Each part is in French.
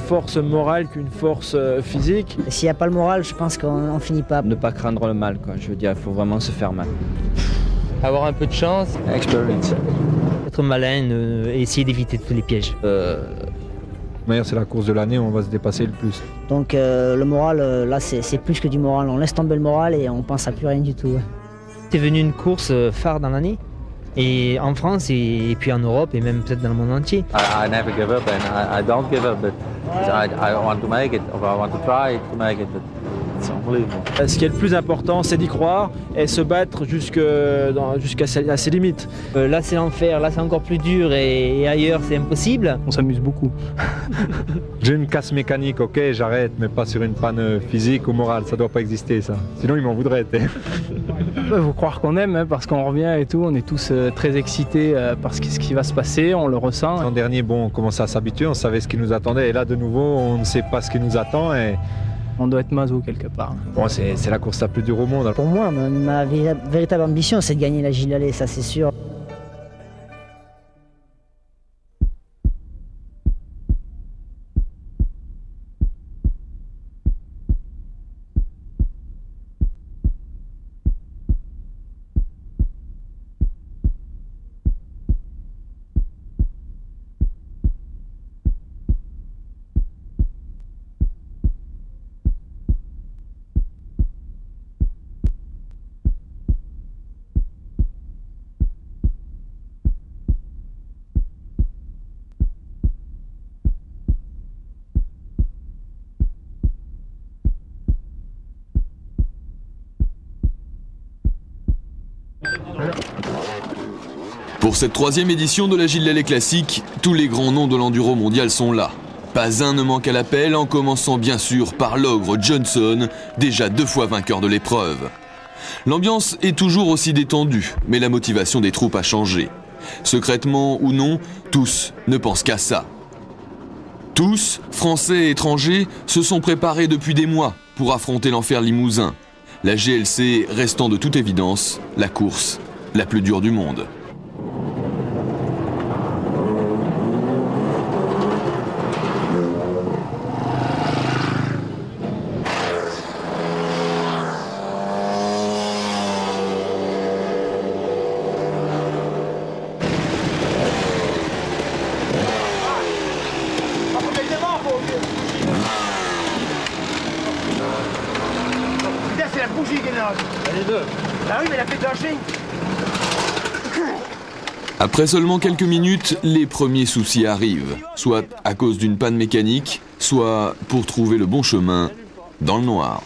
force morale qu'une force physique. S'il n'y a pas le moral, je pense qu'on finit pas. Ne pas craindre le mal, quoi. Je veux dire, il faut vraiment se faire mal. Avoir un peu de chance. Experience. Être malin et essayer d'éviter tous les pièges. C'est la course de l'année où on va se dépasser le plus. Donc le moral, là c'est plus que du moral. On laisse tomber le moral et on pense à plus rien du tout. Ouais. C'est devenu une course phare dans l'année. Et en France et puis en Europe et même peut-être dans le monde entier. I never give up and I don't give up, but I want to make it, or I want to try to make it, but it's unbelievable. Ce qui est le plus important, c'est d'y croire et se battre jusqu'à ses limites. Là c'est l'enfer, là c'est encore plus dur et ailleurs c'est impossible. On s'amuse beaucoup. J'ai une casse mécanique, ok, j'arrête, mais pas sur une panne physique ou morale, ça doit pas exister ça. Sinon ils m'en voudraient. Il faut croire qu'on aime, parce qu'on revient et tout, on est tous très excités par ce qui va se passer, on le ressent. L'an dernier, on commençait à s'habituer, on savait ce qui nous attendait, et là de nouveau, on ne sait pas ce qui nous attend. Et on doit être maso quelque part. C'est la course la plus dure au monde. Pour moi, ma véritable ambition, c'est de gagner la Gilles Lallet, ça c'est sûr. Pour cette 3e édition de la Gilles Lallet Classique, tous les grands noms de l'enduro mondial sont là. Pas un ne manque à l'appel, en commençant bien sûr par l'ogre Johnson, déjà 2 fois vainqueur de l'épreuve. L'ambiance est toujours aussi détendue, mais la motivation des troupes a changé. Secrètement ou non, tous ne pensent qu'à ça. Tous, Français et étrangers, se sont préparés depuis des mois pour affronter l'enfer limousin. La GLC restant de toute évidence la course la plus dure du monde. C'est la bougie qui est là. Les deux. Ah oui, mais elle a fait lâcher. Après seulement quelques minutes, les premiers soucis arrivent, soit à cause d'une panne mécanique, soit pour trouver le bon chemin dans le noir.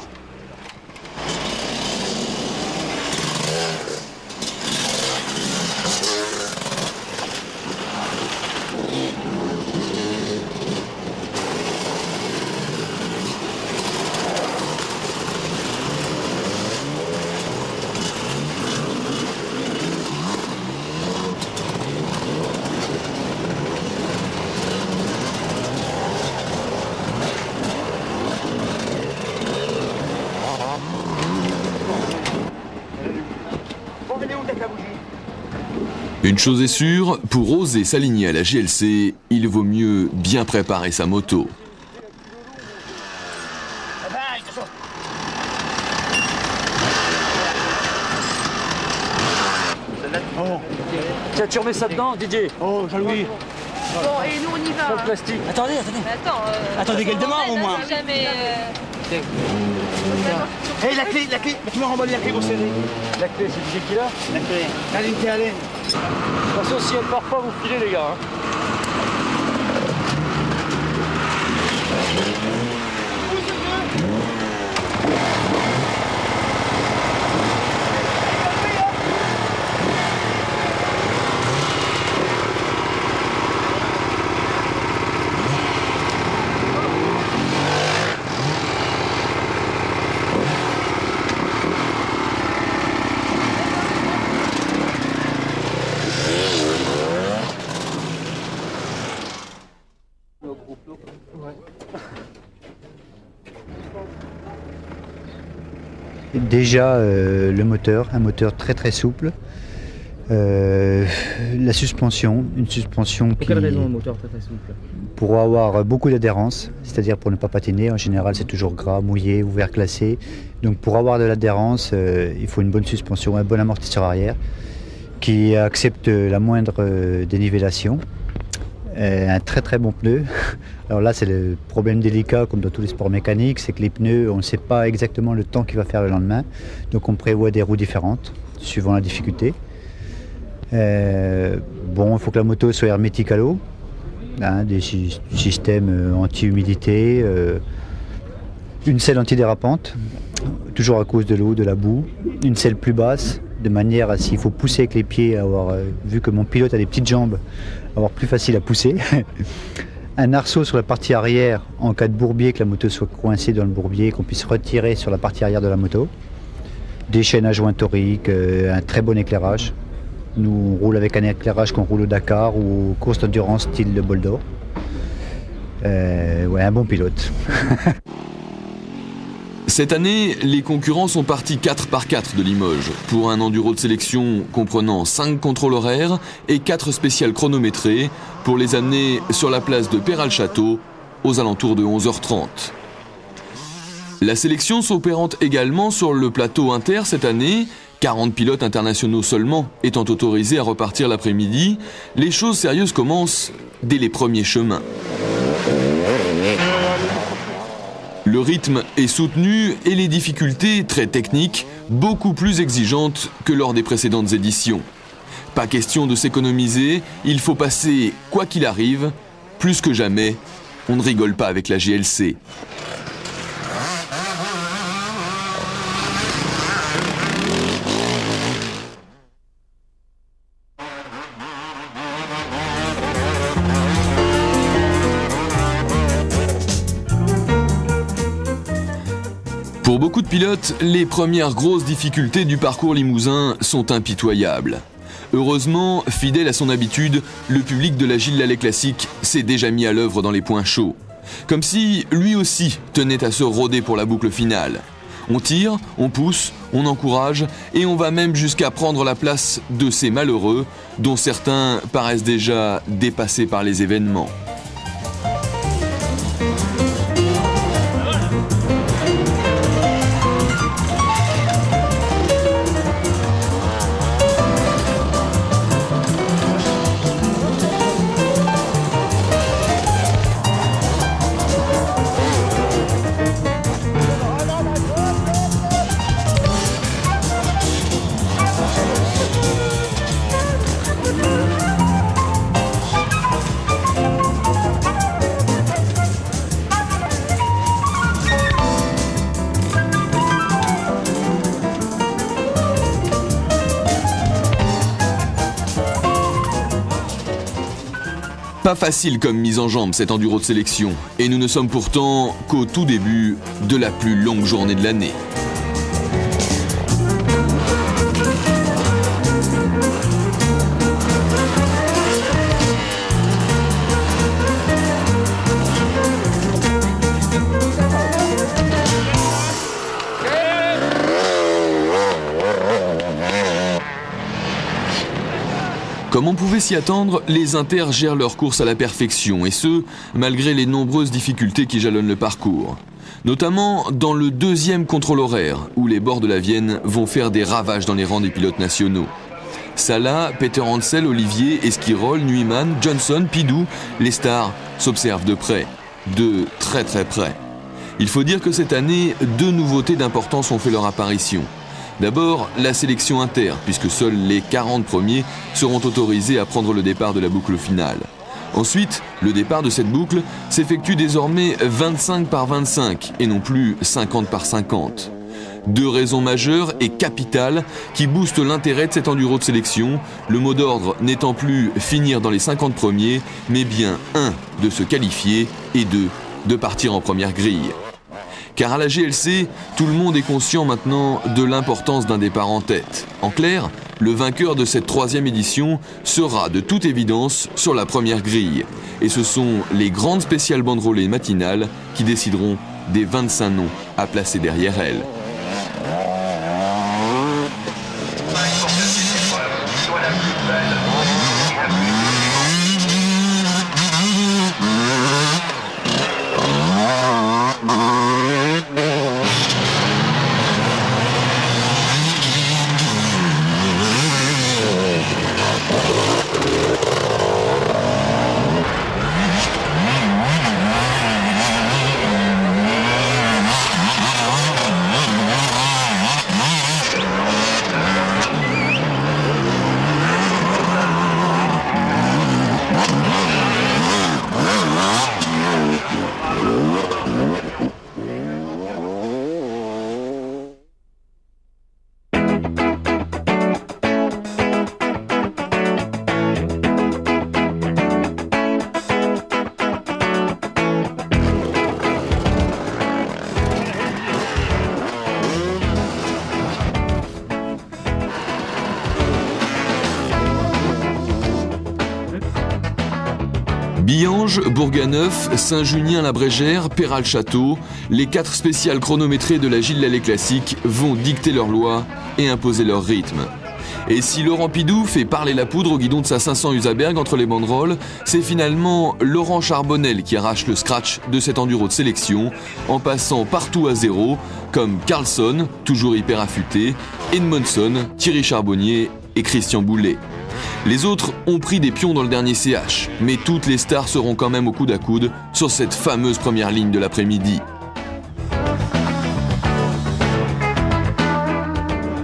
Une chose est sûre, pour oser s'aligner à la GLC, il vaut mieux bien préparer sa moto. Tiens, tu remets ça dedans, Didier. Oh, Jean-Louis. Bon, et nous on y va. Pas de plastique. Attendez. Attendez qu'elle démarre au moins. Jamais. Hé, la clé, tu m'as rembalé la clé pour serrer. La clé, c'est Didier qui l'a. La clé. Allez, t'es allé. De toute façon, si elle part pas, vous filez, les gars. Déjà le moteur, un moteur très très souple, La suspension, une suspension Pour quelle raison le moteur très souple? Pour avoir beaucoup d'adhérence, c'est-à-dire pour ne pas patiner. En général, c'est toujours gras, mouillé, ouvert, glacé. Donc pour avoir de l'adhérence, il faut une bonne suspension, un bon amortisseur arrière qui accepte la moindre dénivellation. Un très très bon pneu. Alors là, c'est le problème délicat comme dans tous les sports mécaniques, c'est que les pneus, on ne sait pas exactement le temps qu'il va faire le lendemain. Donc on prévoit des roues différentes suivant la difficulté. Bon, il faut que la moto soit hermétique à l'eau, hein, des systèmes anti-humidité, une selle antidérapante, toujours à cause de l'eau, de la boue, une selle plus basse, de manière à, s'il faut pousser avec les pieds, avoir, vu que mon pilote a des petites jambes, avoir plus facile à pousser. Un arceau sur la partie arrière en cas de bourbier, que la moto soit coincée dans le bourbier, qu'on puisse retirer sur la partie arrière de la moto. Des chaînes à joint toriques, un très bon éclairage. Nous, on roule avec un éclairage qu'on roule au Dakar ou aux courses d'endurance style le Bol d'Or. Ouais, un bon pilote. Cette année, les concurrents sont partis 4 par 4 de Limoges pour un enduro de sélection comprenant 5 contrôles horaires et 4 spéciales chronométrées pour les amener sur la place de Péral-Château aux alentours de 11h30. La sélection s'opérant également sur le plateau inter cette année, 40 pilotes internationaux seulement étant autorisés à repartir l'après-midi, les choses sérieuses commencent dès les premiers chemins. Le rythme est soutenu et les difficultés, très techniques, beaucoup plus exigeantes que lors des précédentes éditions. Pas question de s'économiser, il faut passer quoi qu'il arrive. Plus que jamais, on ne rigole pas avec la GLC. Pour beaucoup de pilotes, les premières grosses difficultés du parcours limousin sont impitoyables. Heureusement, fidèle à son habitude, le public de la Gilles Lallet Classique s'est déjà mis à l'œuvre dans les points chauds. Comme si lui aussi tenait à se roder pour la boucle finale. On tire, on pousse, on encourage et on va même jusqu'à prendre la place de ces malheureux dont certains paraissent déjà dépassés par les événements. Pas facile comme mise en jambe cet enduro de sélection, et nous ne sommes pourtant qu'au tout début de la plus longue journée de l'année. Comme on pouvait s'y attendre, les Inters gèrent leur course à la perfection, et ce, malgré les nombreuses difficultés qui jalonnent le parcours. Notamment dans le deuxième contrôle horaire, où les bords de la Vienne vont faire des ravages dans les rangs des pilotes nationaux. Salah, Peter Hansel, Olivier, Esquirol, Nuiman, Johnson, Pidou, les stars s'observent de près, de très très près. Il faut dire que cette année, 2 nouveautés d'importance ont fait leur apparition. D'abord, la sélection inter, puisque seuls les 40 premiers seront autorisés à prendre le départ de la boucle finale. Ensuite, le départ de cette boucle s'effectue désormais 25 par 25 et non plus 50 par 50. 2 raisons majeures et capitales qui boostent l'intérêt de cet enduro de sélection, le mot d'ordre n'étant plus finir dans les 50 premiers, mais bien 1 de se qualifier et 2 de partir en première grille. Car à la GLC, tout le monde est conscient maintenant de l'importance d'un départ en tête. En clair, le vainqueur de cette 3e édition sera de toute évidence sur la première grille. Et ce sont les grandes spéciales banderolées matinales qui décideront des 25 noms à placer derrière elles. Soit la Billange, Bourganeuf, Saint-Junien-la-Brégère, Péral-Château, les 4 spéciales chronométrées de la Gilles Lallet Classique vont dicter leur loi et imposer leur rythme. Et si Laurent Pidou fait parler la poudre au guidon de sa 500 Husaberg entre les banderoles, c'est finalement Laurent Charbonnel qui arrache le scratch de cet enduro de sélection en passant partout à zéro, comme Carlson, toujours hyper affûté, Edmondson, Thierry Charbonnier et Christian Boulet. Les autres ont pris des pions dans le dernier CH, mais toutes les stars seront quand même au coude à coude sur cette fameuse première ligne de l'après-midi.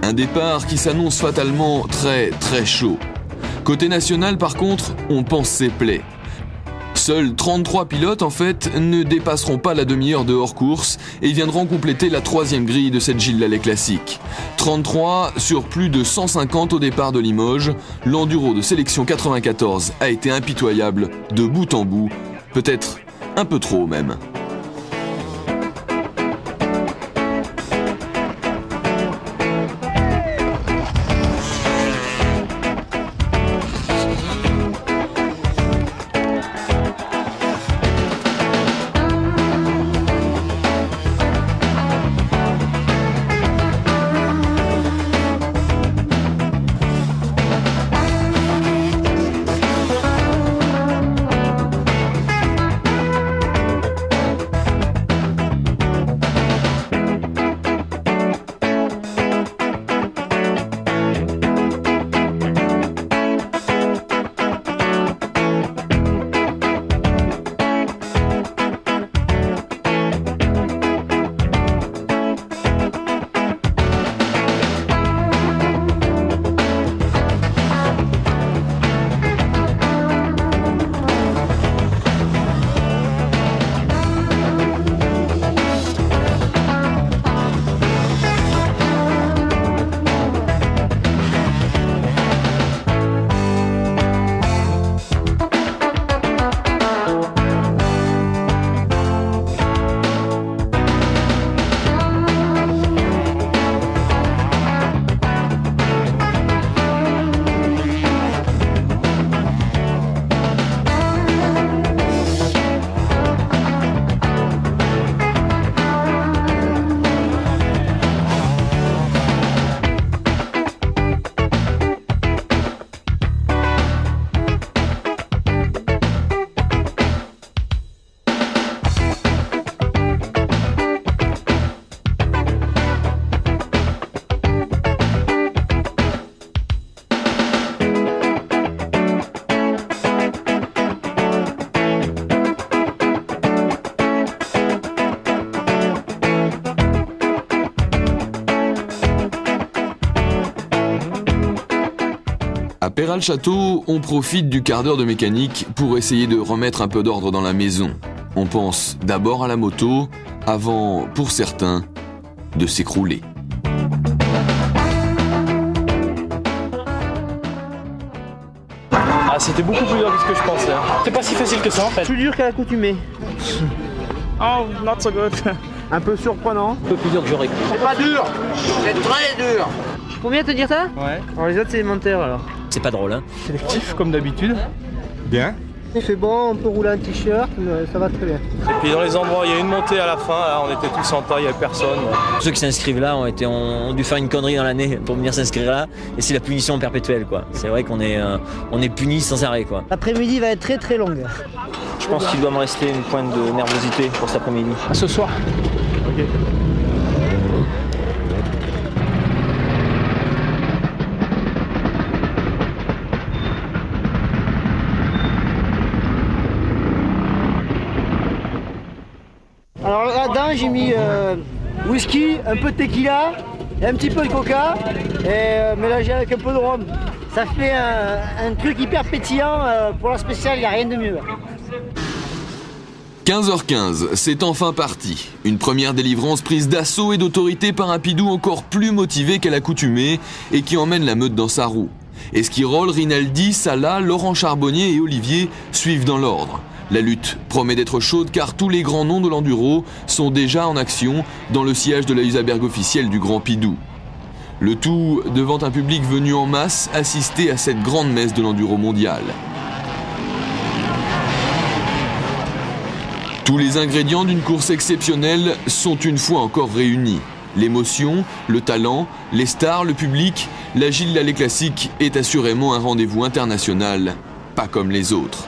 Un départ qui s'annonce fatalement très chaud. Côté national par contre, on pense ses plaies. Seuls 33 pilotes en fait ne dépasseront pas la demi-heure de hors-course et viendront compléter la 3e grille de cette Gilles Lallet Classique. 33 sur plus de 150 au départ de Limoges, l'enduro de sélection 94 a été impitoyable de bout en bout, peut-être un peu trop même. À Péral-Château, on profite du quart d'heure de mécanique pour essayer de remettre un peu d'ordre dans la maison. On pense d'abord à la moto, avant, pour certains, de s'écrouler. Ah, c'était beaucoup plus dur que ce que je pensais. C'est pas si facile que ça en fait. Plus dur qu'à l'accoutumée. Oh, not so good. Un peu surprenant. Un peu plus dur que j'aurais cru. C'est pas dur, c'est très dur. Faut bien te dire ça? Ouais. Alors les autres c'est élémentaire alors. C'est pas drôle hein. Sélectif comme d'habitude. Bien. Il fait bon, on peut rouler un t-shirt, ça va très bien. Et puis dans les endroits, il y a une montée à la fin, là, on était tous en tas, il n'y avait personne. Ceux qui s'inscrivent là ont dû faire une connerie dans l'année pour venir s'inscrire là, et c'est la punition perpétuelle quoi. C'est vrai qu'on est puni sans arrêt quoi. L'après-midi va être très longue. Je pense qu'il doit me rester une pointe de nervosité pour cet après-midi. À ce soir. Ok. Alors là-dedans j'ai mis whisky, un peu de tequila et un petit peu de coca et mélangé avec un peu de rhum. Ça fait un truc hyper pétillant pour la spéciale, il n'y a rien de mieux. 15h15, c'est enfin parti. Une première délivrance prise d'assaut et d'autorité par un Pidou encore plus motivé qu'à l'accoutumée et qui emmène la meute dans sa roue. Esquirol, Rinaldi, Salah, Laurent Charbonnier et Olivier suivent dans l'ordre. La lutte promet d'être chaude car tous les grands noms de l'enduro sont déjà en action dans le sillage de la Husaberg officielle du Grand Pidou. Le tout devant un public venu en masse assister à cette grande messe de l'enduro mondial. Tous les ingrédients d'une course exceptionnelle sont une fois encore réunis. L'émotion, le talent, les stars, le public, la Gilles Lallet Classique est assurément un rendez-vous international, pas comme les autres.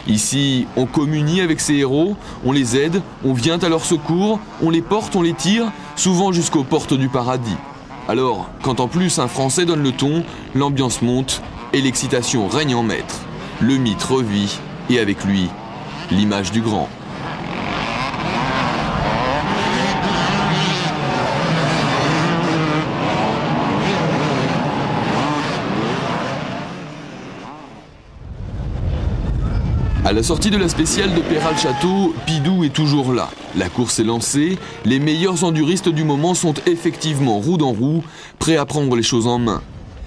Ici, on communie avec ses héros, on les aide, on vient à leur secours, on les porte, on les tire, souvent jusqu'aux portes du paradis. Alors, quand en plus un Français donne le ton, l'ambiance monte et l'excitation règne en maître. Le mythe revit et avec lui, l'image du grand. À la sortie de la spéciale de Péral-Château, Pidou est toujours là. La course est lancée, les meilleurs enduristes du moment sont effectivement roue dans roue, prêts à prendre les choses en main.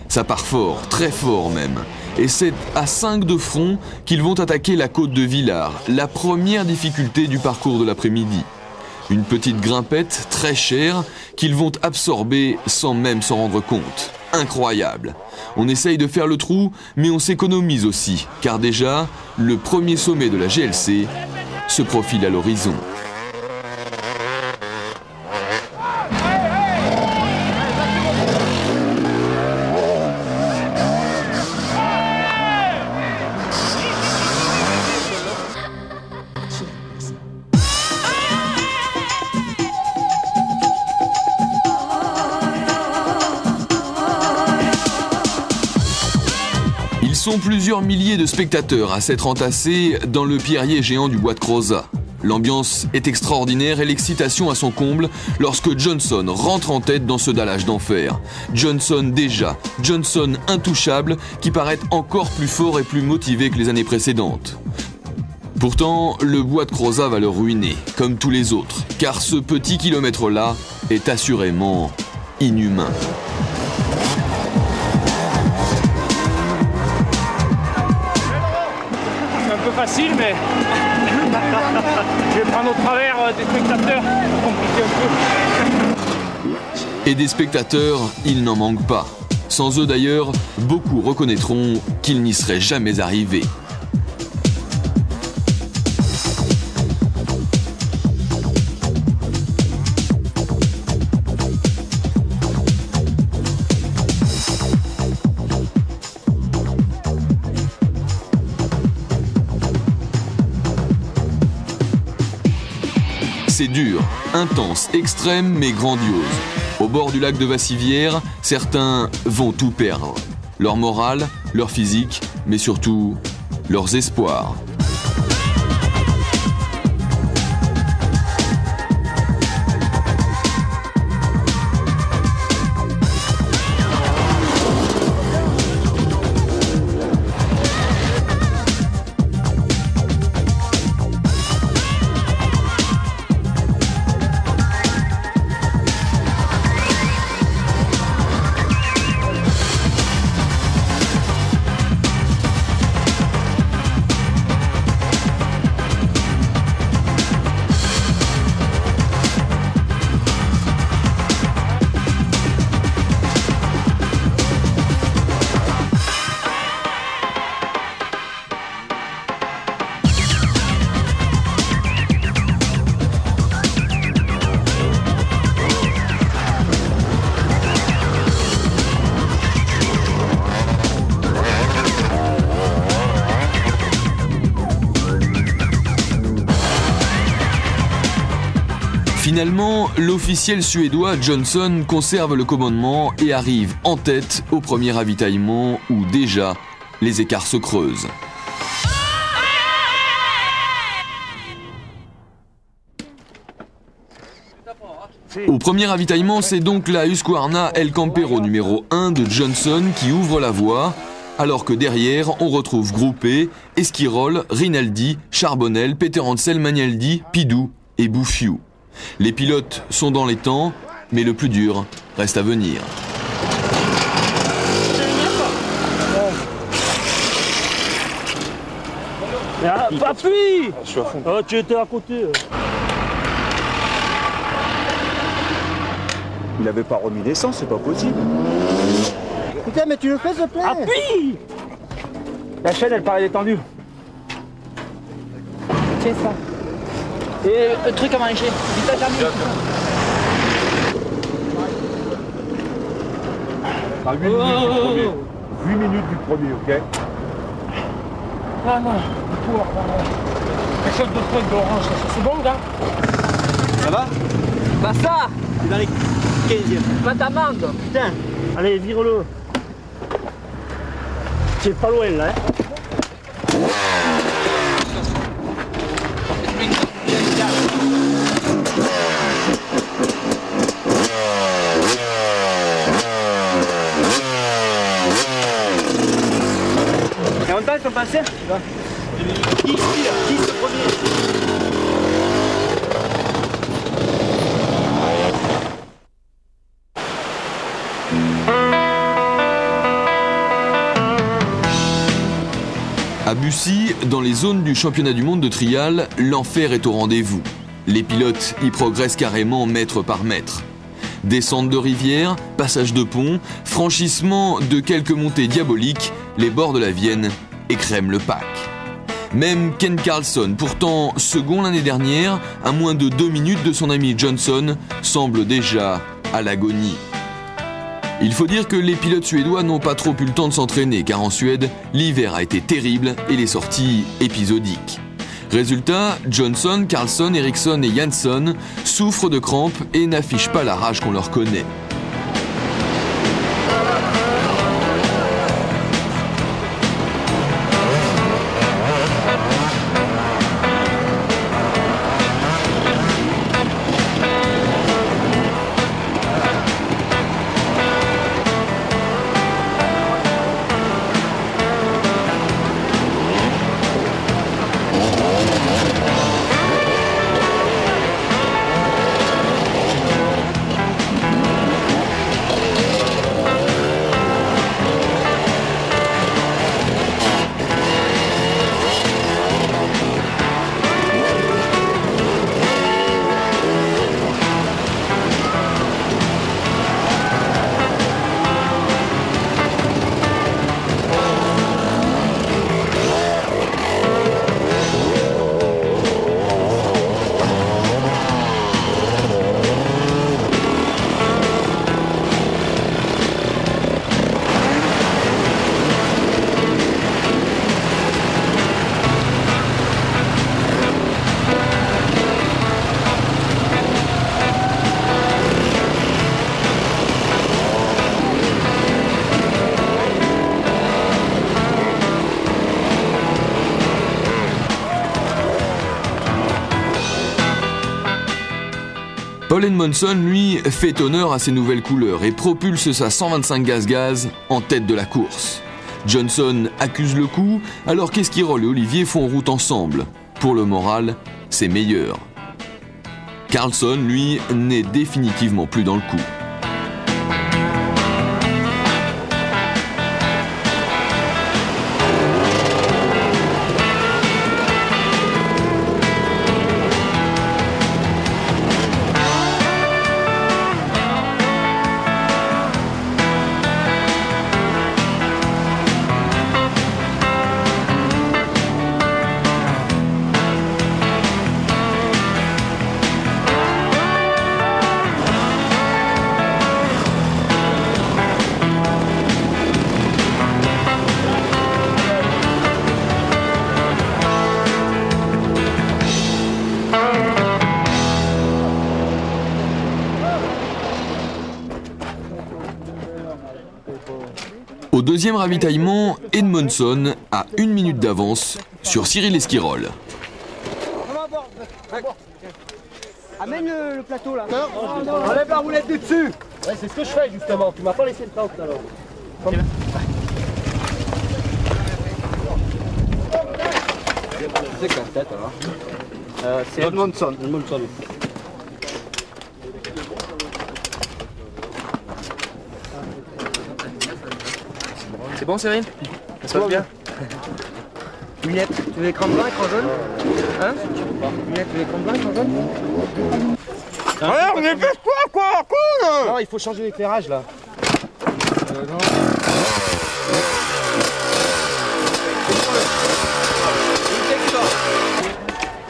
Ça part fort, très fort même. Et c'est à 5 de front qu'ils vont attaquer la côte de Villars, la première difficulté du parcours de l'après-midi. Une petite grimpette très chère qu'ils vont absorber sans même s'en rendre compte. Incroyable. On essaye de faire le trou, mais on s'économise aussi, car déjà, le premier sommet de la GLC se profile à l'horizon. Ils sont plusieurs milliers de spectateurs à s'être entassés dans le pierrier géant du bois de Crozat. L'ambiance est extraordinaire et l'excitation à son comble lorsque Johnson rentre en tête dans ce dallage d'enfer. Johnson déjà, Johnson intouchable qui paraît encore plus fort et plus motivé que les années précédentes. Pourtant, le bois de Crozat va le ruiner, comme tous les autres, car ce petit kilomètre-là est assurément inhumain. Facile, mais je vais prendre au travers des spectateurs pour compliquer un peu. Et des spectateurs, il n'en manque pas. Sans eux d'ailleurs, beaucoup reconnaîtront qu'ils n'y seraient jamais arrivés. C'est dur, intense, extrême mais grandiose. Au bord du lac de Vassivière, certains vont tout perdre. Leur morale, leur physique, mais surtout leurs espoirs. Finalement, l'officiel suédois Johnson conserve le commandement et arrive en tête au premier ravitaillement où déjà les écarts se creusent. Au premier ravitaillement, c'est donc la Husqvarna El Campero numéro 1 de Johnson qui ouvre la voie, alors que derrière, on retrouve groupés Esquirol, Rinaldi, Charbonnel, Peter Hansel, Magnaldi, Pidou et Bouffiou. Les pilotes sont dans les temps, mais le plus dur reste à venir. Appuie! Oh, tu étais à côté. Il n'avait pas remis l'essence, c'est pas possible. Putain, mais tu le fais, s'il te plaît. Appuie! La chaîne, elle paraît détendue. Tiens ça. Et un truc à manger. Vite à terminer. À 8 minutes du premier. 8 minutes du premier, ok? Ah non, du coup, quelque chose de truc d'orange, c'est bon, gars? Ça va? Pas ça! C'est dans les 15e. Pas ta mande! Putain! Allez, vire-le! C'est pas loin là, hein? Il y a longtemps qu'ils sont passés? Qui le premier? À Bussy, dans les zones du championnat du monde de trial, l'enfer est au rendez-vous. Les pilotes y progressent carrément mètre par mètre. Descente de rivière, passage de pont, franchissement de quelques montées diaboliques, les bords de la Vienne écrèment le pack. Même Ken Carlson, pourtant second l'année dernière, à moins de 2 minutes de son ami Johnson, semble déjà à l'agonie. Il faut dire que les pilotes suédois n'ont pas trop eu le temps de s'entraîner, car en Suède, l'hiver a été terrible et les sorties épisodiques. Résultat, Johnson, Carlson, Ericsson et Jansson souffrent de crampes et n'affichent pas la rage qu'on leur connaît. Paul Edmondson, lui, fait honneur à ses nouvelles couleurs et propulse sa 125 gaz-gaz en tête de la course. Johnson accuse le coup, alors qu'Esquirol et Olivier font route ensemble. Pour le moral, c'est meilleur. Carlson, lui, n'est définitivement plus dans le coup. Au deuxième ravitaillement, Edmondson a 1 minute d'avance sur Cyril Esquirol. Amène le plateau là. Enlève la roulette du dessus. Ouais, c'est ce que je fais justement. Tu m'as pas laissé le temps tout à l'heure. C'est quelle tête alors? C'est Edmondson. C'est bon, Cyril? Ça se passe bien? Lunettes, tu veux l'écran blanc, écran jaune? Hein? Lunettes, tu veux l'écran blanc, écran jaune? Ouais, on est fait quoi? Cool! Non, il faut changer l'éclairage là. Non.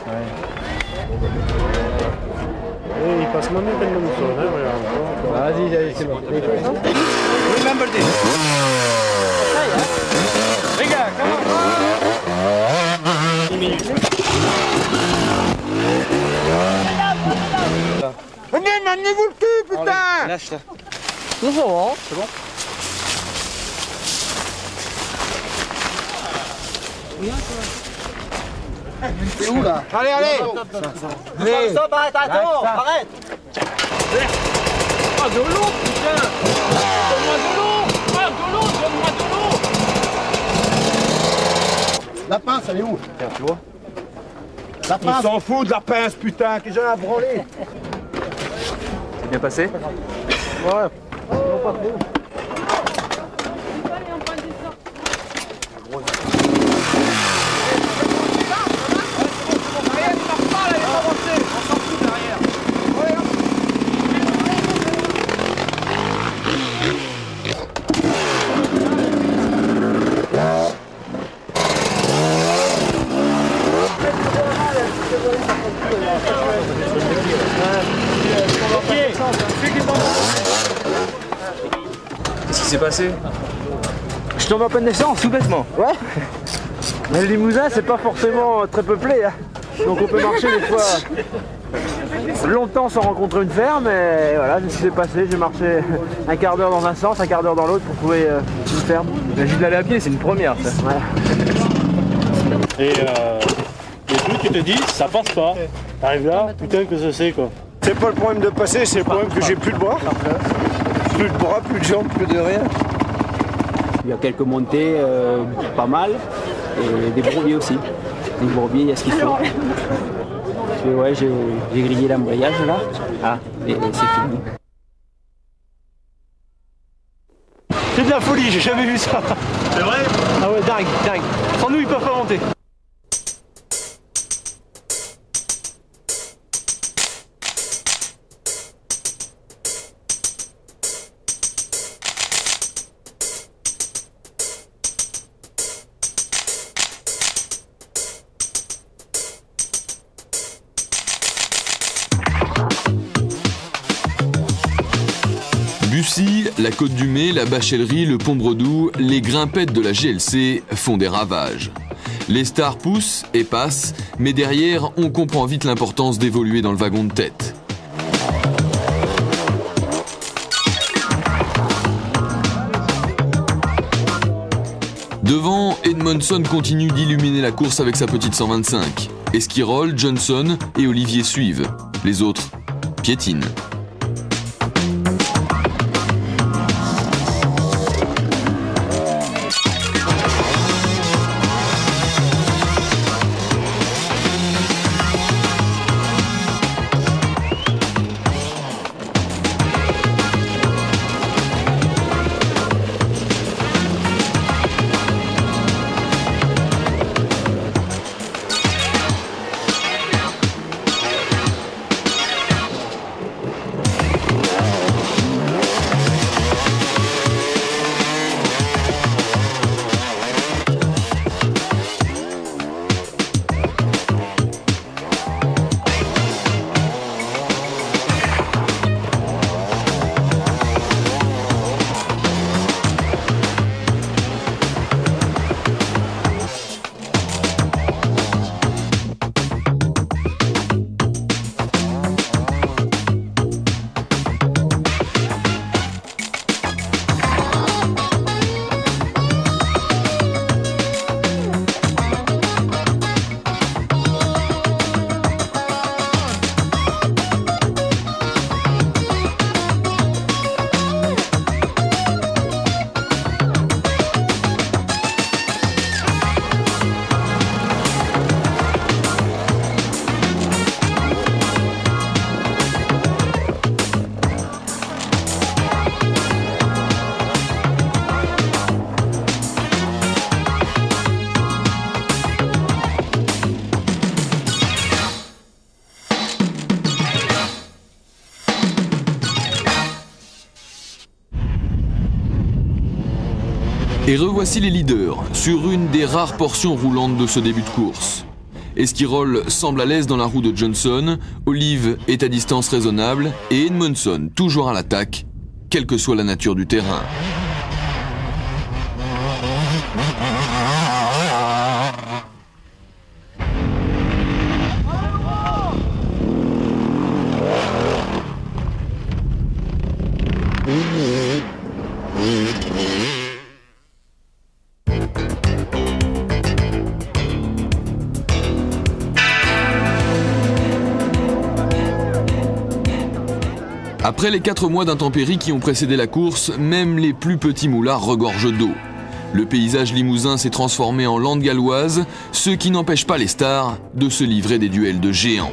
Ouais. Passe-moi mieux qu'Edmondson, hein, Vas-y, allez, c'est bon. Remember this. Les gars, comment 10 minutes. Venez, amenez-vous le cul, putain! Lâche ça. C'est bon, hein? C'est bon? C'est où là? Allez, allez! Stop, arrête, arrête! Ah, de l'eau, putain! Donne-moi de l'eau! Ah, de l'eau, donne-moi de l'eau! La pince, elle est où? Tiens, tu vois? La pince! On s'en fout de la pince, putain, que j'en ai à branler. C'est bien passé? Ouais, non, pas trop. Qu'est-ce qui s'est passé? Je tombe en pleine naissance, tout bêtement. Ouais. Mais le Limousin, c'est pas forcément très peuplé. Hein. Donc on peut marcher des fois longtemps sans rencontrer une ferme. Et voilà, c'est ce qui s'est passé. J'ai marché un quart d'heure dans un sens, un quart d'heure dans l'autre pour trouver une ferme. J'ai de l'aller à pied, c'est une première ça. Ouais. Et puis tu te dis, ça passe pas. T'arrives là, putain que c'est quoi. C'est pas le problème de passer, c'est le problème que j'ai plus de bras. Plus de bras, plus de jambes, plus de rien. Il y a quelques montées, pas mal, et des bourbiers aussi. Des bourbiers, il y a ce qu'il faut. Ouais, j'ai grillé l'embrayage là, et c'est fini. C'est de la folie, j'ai jamais vu ça. C'est vrai? Ah ouais, dingue, dingue. Sans nous, ils peuvent pas monter. Bussy, la Côte-du-Mets, la Bachellerie, le Pont-Bredoux, les grimpettes de la GLC font des ravages. Les stars poussent et passent, mais derrière, on comprend vite l'importance d'évoluer dans le wagon de tête. Devant, Edmondson continue d'illuminer la course avec sa petite 125. Esquirol, Johnson et Olivier suivent. Les autres piétinent. Et revoici les leaders, sur une des rares portions roulantes de ce début de course. Esquirol semble à l'aise dans la roue de Johnson, Olive est à distance raisonnable et Edmondson toujours à l'attaque, quelle que soit la nature du terrain. Après les 4 mois d'intempéries qui ont précédé la course, même les plus petits moulards regorgent d'eau. Le paysage limousin s'est transformé en lande galloise, ce qui n'empêche pas les stars de se livrer des duels de géants.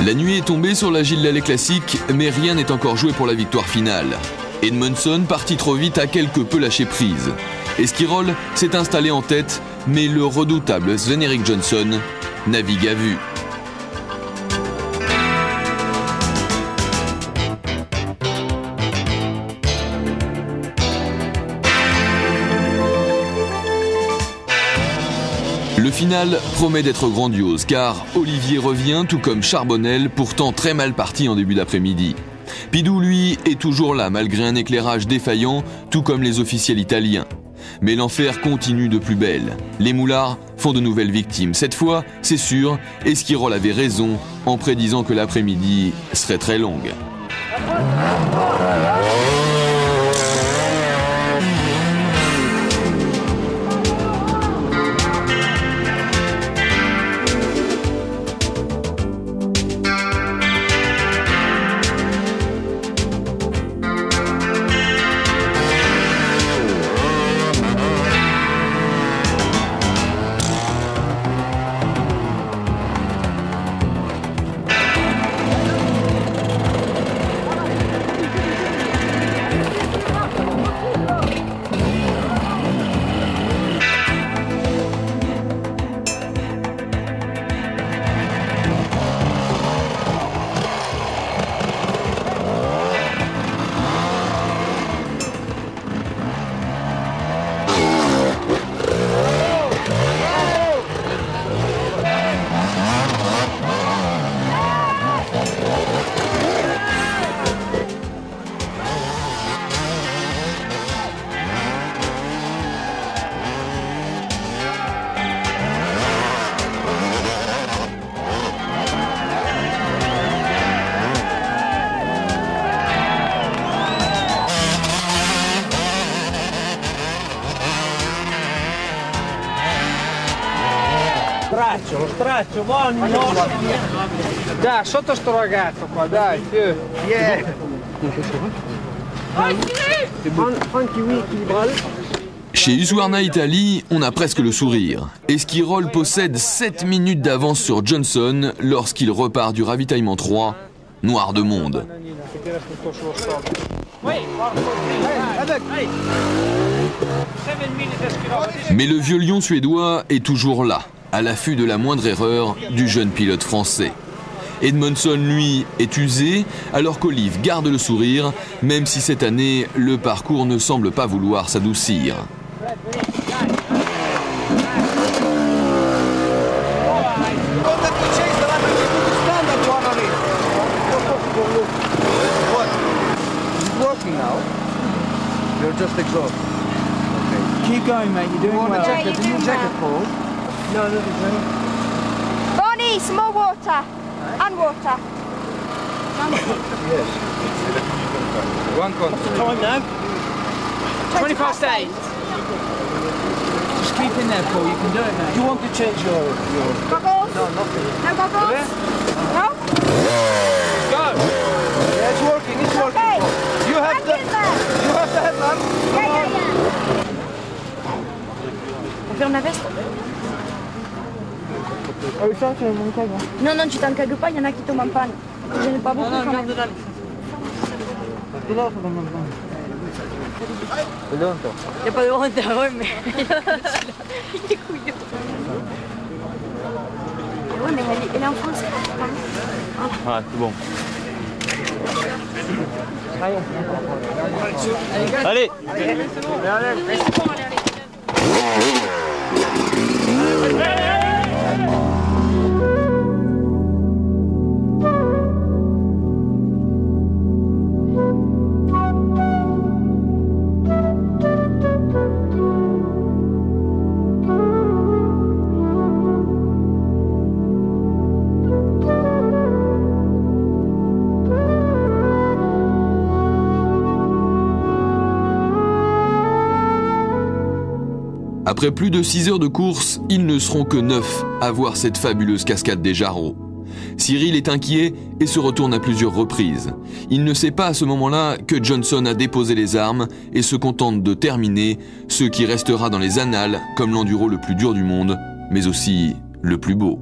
La nuit est tombée sur la Gilles Lallet Classique, mais rien n'est encore joué pour la victoire finale. Edmondson, parti trop vite, a quelque peu lâché prise. Esquirol s'est installé en tête, mais le redoutable Sven-Erik Johnson navigue à vue. Le final promet d'être grandiose car Olivier revient tout comme Charbonnel, pourtant très mal parti en début d'après-midi. Pidou, lui, est toujours là malgré un éclairage défaillant, tout comme les officiels italiens. Mais l'enfer continue de plus belle. Les moulards font de nouvelles victimes. Cette fois, c'est sûr, Esquirol avait raison en prédisant que l'après-midi serait très longue. Lo straccio, buono, dai, sotto sto ragazzo qua, dai, Chez Husqvarna Italie, on a presque le sourire. Esquirol possède 7 minutes d'avance sur Johnson lorsqu'il repart du ravitaillement 3, noir de monde. Mais le vieux lion suédois est toujours là, à l'affût de la moindre erreur du jeune pilote français. Edmondson, lui, est usé, alors qu'Olive garde le sourire, même si cette année, le parcours ne semble pas vouloir s'adoucir. Just exhaust. Okay. Keep going, mate. You're doing well. Yeah, Did your jacket fall? No, Bonnie, some more water. And water. Yes. One contact. Time now. 20 past 8. Just keep in there, Paul. You can do it now. You want to change your... Goggles? No, nothing. No goggles? No? Go! Yeah, it's working, it's working. Okay. You have the headlamp. Yeah. On ferme la veste. Ça, tu mon cague. Non, tu t'en cagues pas, il y en a qui tombent en panne. Je n'ai pas beaucoup quand même. Il n'y a pas de honte, ouais, mais... Il est couillon. Ouais, mais elle est en France. Ah, c'est bon. Allez. Après plus de 6 heures de course, ils ne seront que 9 à voir cette fabuleuse cascade des Jarreaux. Cyril est inquiet et se retourne à plusieurs reprises. Il ne sait pas à ce moment-là que Johnson a déposé les armes et se contente de terminer ce qui restera dans les annales comme l'enduro le plus dur du monde, mais aussi le plus beau.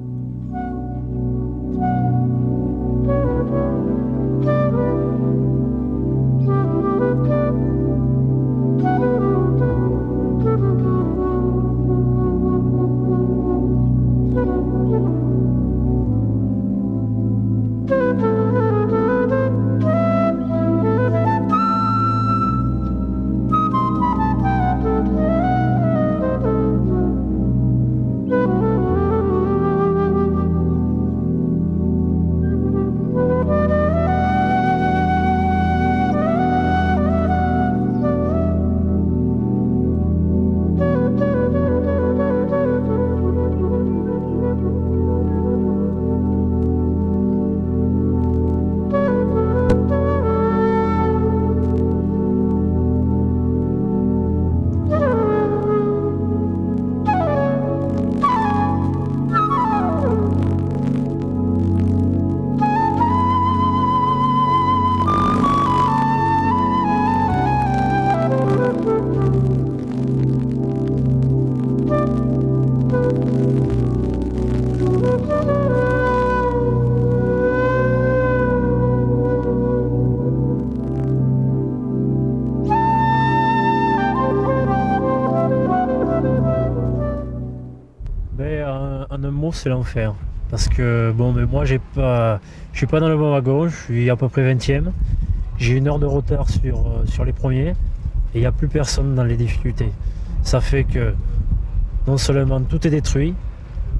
C'est l'enfer parce que bon, mais moi je suis pas dans le bon wagon, je suis à peu près 20e, j'ai 1 heure de retard sur les premiers et il n'y a plus personne dans les difficultés. Ça fait que non seulement tout est détruit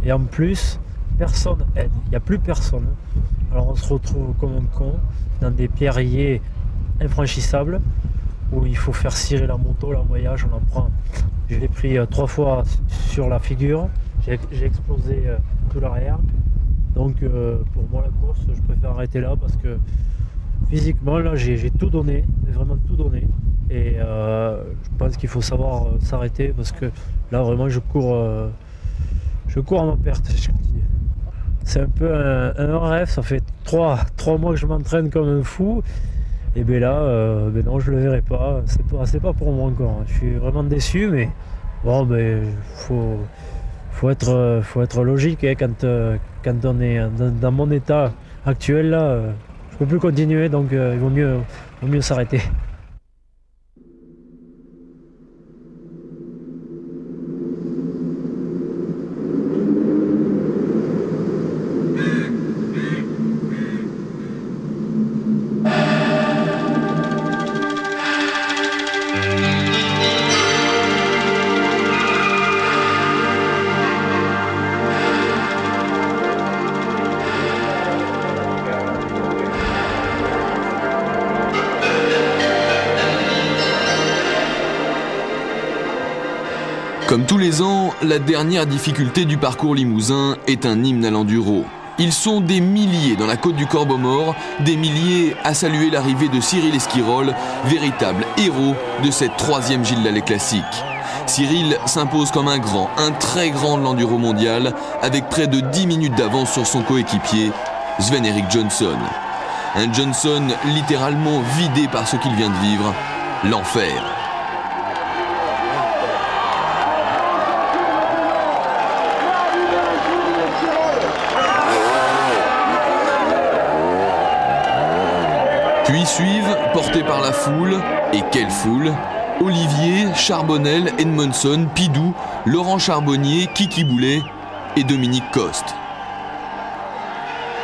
et en plus personne aide, il n'y a plus personne. Alors on se retrouve comme un con dans des pierriers infranchissables où il faut faire cirer la moto, l'embrayage, on en prend. Je l'ai pris 3 fois sur la figure. J'ai explosé tout l'arrière, donc pour moi la course je préfère arrêter là parce que physiquement là j'ai tout donné, vraiment tout donné et je pense qu'il faut savoir s'arrêter parce que là vraiment je cours à ma perte. C'est un peu un rêve, ça fait 3 mois que je m'entraîne comme un fou et bien là non je le verrai pas, c'est pas pour moi encore, je suis vraiment déçu mais bon faut être logique hein, quand on est dans mon état actuel là, je peux plus continuer donc il vaut mieux s'arrêter. Comme tous les ans, la dernière difficulté du parcours limousin est un hymne à l'enduro. Ils sont des milliers dans la côte du Corbeau-Mort, des milliers à saluer l'arrivée de Cyril Esquirol, véritable héros de cette 3e Gilles Lallet classique. Cyril s'impose comme un très grand de l'enduro mondial, avec près de 10 minutes d'avance sur son coéquipier, Sven-Erik Johnson. Un Johnson littéralement vidé par ce qu'il vient de vivre, l'enfer. Puis suivent, portés par la foule, et quelle foule, Olivier, Charbonnel, Edmondson, Pidou, Laurent Charbonnier, Kiki Boulet et Dominique Coste.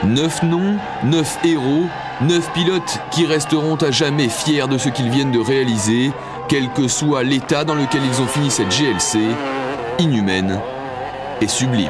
9 noms, 9 héros, 9 pilotes qui resteront à jamais fiers de ce qu'ils viennent de réaliser, quel que soit l'état dans lequel ils ont fini cette GLC, inhumaine et sublime.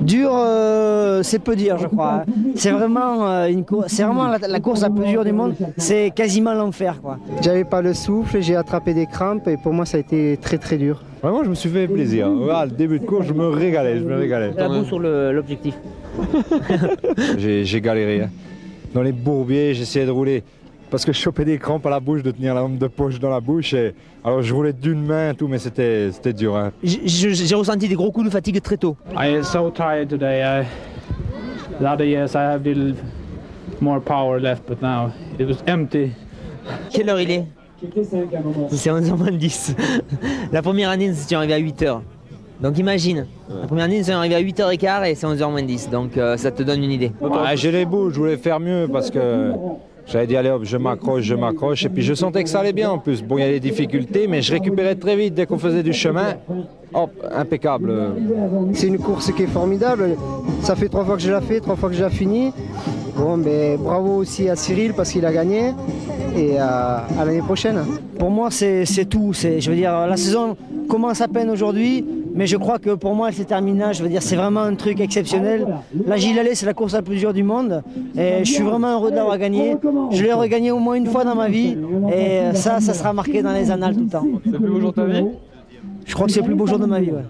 Dur, c'est peu dire, je crois. C'est vraiment, la course la plus dure du monde. C'est quasiment l'enfer, quoi. J'avais pas le souffle, j'ai attrapé des crampes et pour moi ça a été très très dur. Vraiment, je me suis fait plaisir. Voilà, le début de course, je me régalais. La boue sur l'objectif. J'ai galéré. Hein. Dans les bourbiers, j'essayais de rouler. Parce que je chopais des crampes à la bouche, de tenir la lampe de poche dans la bouche. Et alors je roulais d'une main, tout, mais c'était dur. Hein. J'ai ressenti des gros coups de fatigue très tôt. I am so tired today. The other years I have a little more power left, but now it was empty. Quelle heure il est? C'est 11h10. La première année, nous étions arrivés à 8h. Donc imagine, la première année, nous sommes arrivés à 8h15 et c'est 11h10. Donc ça te donne une idée. Ouais, j'ai les bouts, je voulais faire mieux parce que j'avais dit allez hop, je m'accroche et puis je sentais que ça allait bien en plus. Bon, il y a des difficultés, mais je récupérais très vite dès qu'on faisait du chemin. Hop, impeccable. C'est une course qui est formidable. Ça fait 3 fois que je la fais, 3 fois que je la finis. Bon, mais bravo aussi à Cyril parce qu'il a gagné et à l'année prochaine. Pour moi, c'est tout. Je veux dire, la saison commence à peine aujourd'hui. Mais je crois que pour moi, elle s'est terminée. Je veux dire, c'est vraiment un truc exceptionnel. La Gilles Allais, c'est la course la plus dure du monde. Et je suis vraiment heureux de l'avoir gagnée. Je l'ai regagnée au moins une fois dans ma vie. Et ça sera marqué dans les annales tout le temps. C'est le plus beau jour de ta vie? Je crois que c'est le plus beau jour de ma vie, ouais.